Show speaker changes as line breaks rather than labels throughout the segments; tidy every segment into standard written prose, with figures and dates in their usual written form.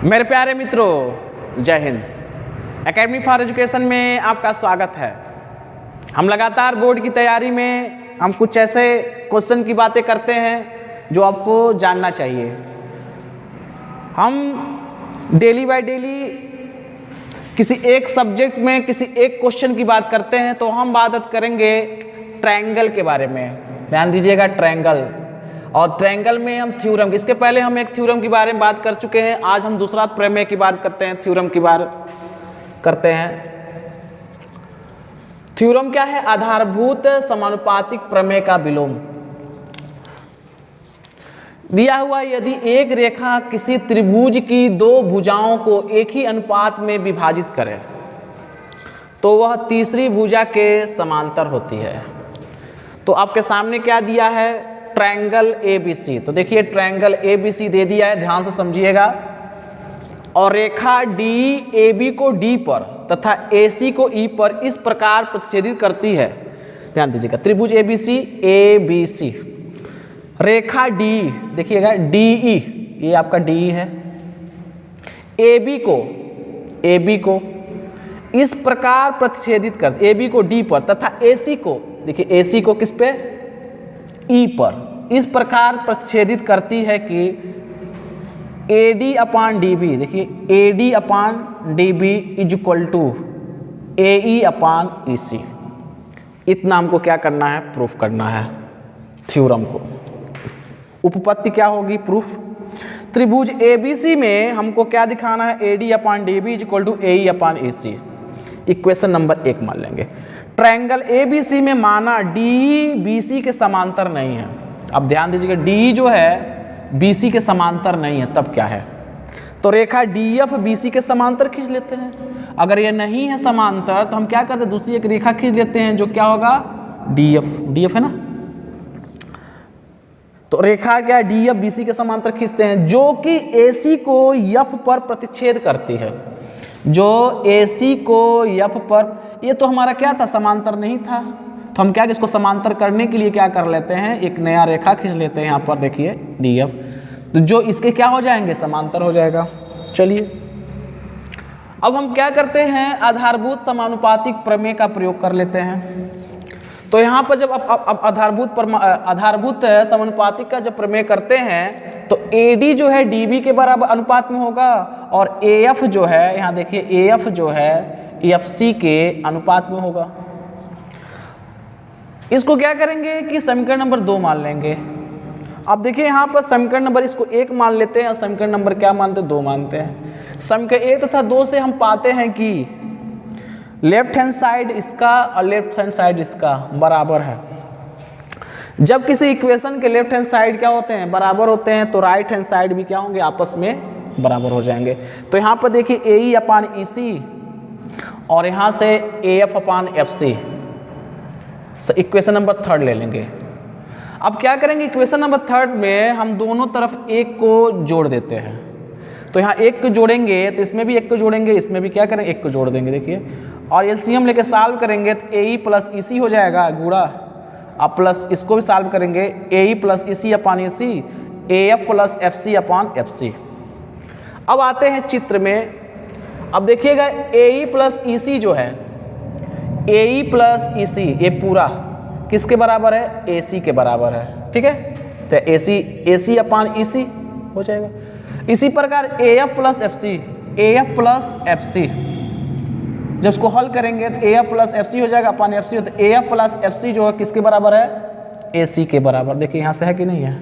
मेरे प्यारे मित्रों, जय हिंद। एकेडमी फॉर एजुकेशन में आपका स्वागत है। हम लगातार बोर्ड की तैयारी में हम कुछ ऐसे क्वेश्चन की बातें करते हैं जो आपको जानना चाहिए। हम डेली बाय डेली किसी एक सब्जेक्ट में किसी एक क्वेश्चन की बात करते हैं, तो हम बात करेंगे ट्रायंगल के बारे में। ध्यान दीजिएगा, ट्रायंगल। और ट्रायंगल में हम थ्योरम, इसके पहले हम एक थ्योरम के बारे में बात कर चुके हैं। आज हम दूसरा प्रमेय की बात करते हैं, थ्योरम की बात करते हैं। थ्योरम क्या है? आधारभूत समानुपातिक प्रमेय का विलोम। दिया हुआ यदि एक रेखा किसी त्रिभुज की दो भुजाओं को एक ही अनुपात में विभाजित करे तो वह तीसरी भुजा के समांतर होती है। तो आपके सामने क्या दिया है? Triangle ABC। तो देखिए, ट्रायंगल ABC दे दिया है, ध्यान से समझिएगा। और रेखा AB को D पर तथा AC को E पर इस प्रकार प्रतिच्छेदित करती है। ध्यान दीजिएगा, त्रिभुज ABC। रेखा D, देखिएगा DE, ये आपका DE है। AB को इस प्रकार प्रतिच्छेदित करती, AB को D पर तथा AC को, देखिए AC को किस पे? E पर इस प्रकार प्रतिच्छेदित करती है कि AD/DB, देखिए AD/DB is equal to AE/EC। इतना हमको क्या करना है? प्रूफ करना है थ्योरम को। उपपत्ति क्या होगी? प्रूफ। त्रिभुज ABC में हमको क्या दिखाना है? AD/DB is equal to AE/EC। Equation number 1 मान लेंगे। ट्रायंगल ABC में माना D BC के समांतर नहीं है। अब ध्यान दीजिएगा, D जो है BC के समांतर नहीं है, तब क्या है? तो रेखा DF BC के समांतर खींच लेते हैं। अगर ये नहीं है समांतर तो हम क्या करते हैं? दूसरी एक रेखा खींच लेते हैं, जो क्या होगा? DF है ना। तो रेखा क्या? DF BC के समांतर खींचते हैं, जो कि AC को F पर प्रतिच्छेद करती है। जो AC को F पर, ये तो हमारा क्या था? समांतर नहीं था। तो हम क्या, इसको समांतर करने के लिए क्या कर लेते हैं? एक नया रेखा खींच लेते हैं। यहाँ पर देखिए DF, तो जो इसके क्या हो जाएंगे? समांतर हो जाएगा। चलिए, अब हम क्या करते हैं? आधारभूत समानुपातिक प्रमेय का प्रयोग कर लेते हैं। तो यहाँ पर जब अब आधारभूत समानुपातिक का जब प्रमेय करते हैं तो AD जो है DB के बराबर अनुपात में होगा, और AF जो है, यहाँ देखिए AF जो है FC के अनुपात में होगा। इसको क्या करेंगे कि समीकरण नंबर 2 मान लेंगे। अब देखिए, यहाँ पर समीकरण नंबर इसको 1 मान लेते हैं और समीकरण नंबर क्या मानते हैं? 2 मानते हैं। समीकरण 1 तथा 2 से हम पाते हैं कि लेफ्ट हैंड साइड इसका और लेफ्ट हैंड साइड इसका बराबर है। जब किसी इक्वेशन के लेफ्ट हैंड साइड क्या होते हैं? बराबर होते हैं, तो राइट हैंड साइड भी क्या होंगे? आपस में बराबर हो जाएंगे। तो यहाँ पर देखिए AE/EC और यहाँ से AF/FC। इक्वेशन नंबर 3 ले लेंगे। अब क्या करेंगे? इक्वेशन नंबर 3 में हम दोनों तरफ 1 को जोड़ देते हैं। तो यहाँ 1 को जोड़ेंगे तो इसमें भी 1 को जोड़ेंगे, इसमें भी क्या करेंगे? 1 को जोड़ देंगे। देखिए, और LCM लेके सॉल्व करेंगे तो AE+EC हो जाएगा गुणा, अब प्लस इसको भी सॉल्व करेंगे AE+EC/EC AF+FC/FC। अब आते हैं चित्र में। अब देखिएगा AE+EC जो है, AE+EC ये पूरा किसके बराबर है? AC के बराबर है। ठीक है, तो AC/EC हो जाएगा। इसी प्रकार AF+FC जब इसको हल करेंगे तो AF+FC हो जाएगा FC। तो AF+FC जो है किसके बराबर है? AC के बराबर। देखिए यहाँ से है कि नहीं है?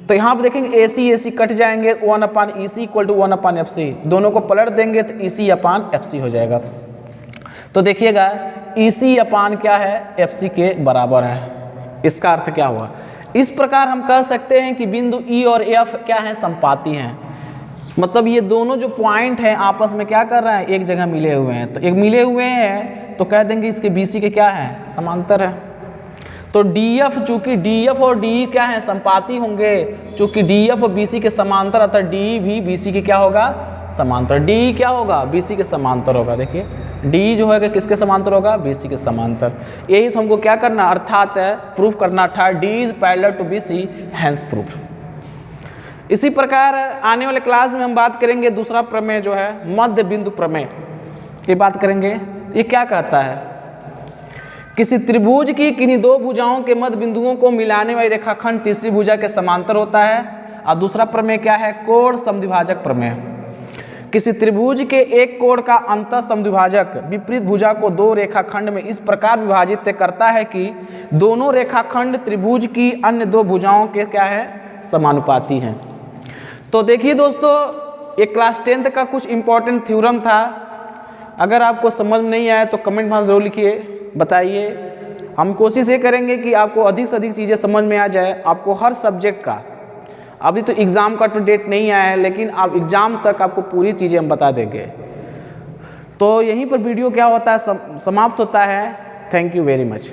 तो यहाँ पर देखेंगे AC कट जाएंगे, 1/EC इक्वल टू 1/FC। दोनों को पलट देंगे तो EC/FC हो जाएगा। तो देखिएगा EC/ क्या है? FC के बराबर है। इसका अर्थ क्या हुआ? इस प्रकार हम कह सकते हैं कि बिंदु E और F क्या है? संपाती हैं। मतलब ये दोनों जो पॉइंट हैं आपस में क्या कर रहे हैं? एक जगह मिले हुए हैं। तो एक मिले हुए हैं तो कह देंगे इसके BC के क्या है? समांतर है। तो DF, चूंकि DF और DE क्या है? संपाती होंगे। चूंकि DF BC के समांतर अर्थात DE भी BC के क्या होगा? समांतर। DE क्या होगा? BC के समांतर होगा। देखिए DE जो है किसके समांतर होगा? BC के समांतर। यही तो हमको क्या करना, अर्थात प्रूफ करना था। D is parallel to BC, hence proof. इसी प्रकार आने वाले क्लास में हम बात करेंगे दूसरा प्रमेय जो है मध्य बिंदु प्रमेय की बात करेंगे। ये क्या कहता है, किसी त्रिभुज की किन्हीं दो भुजाओं के मध्य बिंदुओं को मिलाने वाली रेखाखंड तीसरी भुजा के समांतर होता है। और दूसरा प्रमेय क्या है, कोण समद्विभाजक प्रमेय। किसी त्रिभुज के एक कोण का अंतः समद्विभाजक विपरीत भुजा को दो रेखाखंड में इस प्रकार विभाजित करता है कि दोनों रेखाखंड त्रिभुज की अन्य दो भुजाओं के क्या है, समानुपाती हैं। तो देखिए दोस्तों, ये क्लास 10th का कुछ इंपॉर्टेंट थ्योरम था। अगर आपको समझ में नहीं आया तो कमेंट में ज़रूर लिखिए, बताइए। हम कोशिश ये करेंगे कि आपको अधिक से अधिक चीज़ें समझ में आ जाए, आपको हर सब्जेक्ट का। अभी तो एग्ज़ाम का तो डेट नहीं आया है, लेकिन आप एग्ज़ाम तक आपको पूरी चीज़ें हम बता देंगे। तो यहीं पर वीडियो क्या होता है समाप्त होता है। Thank you very much.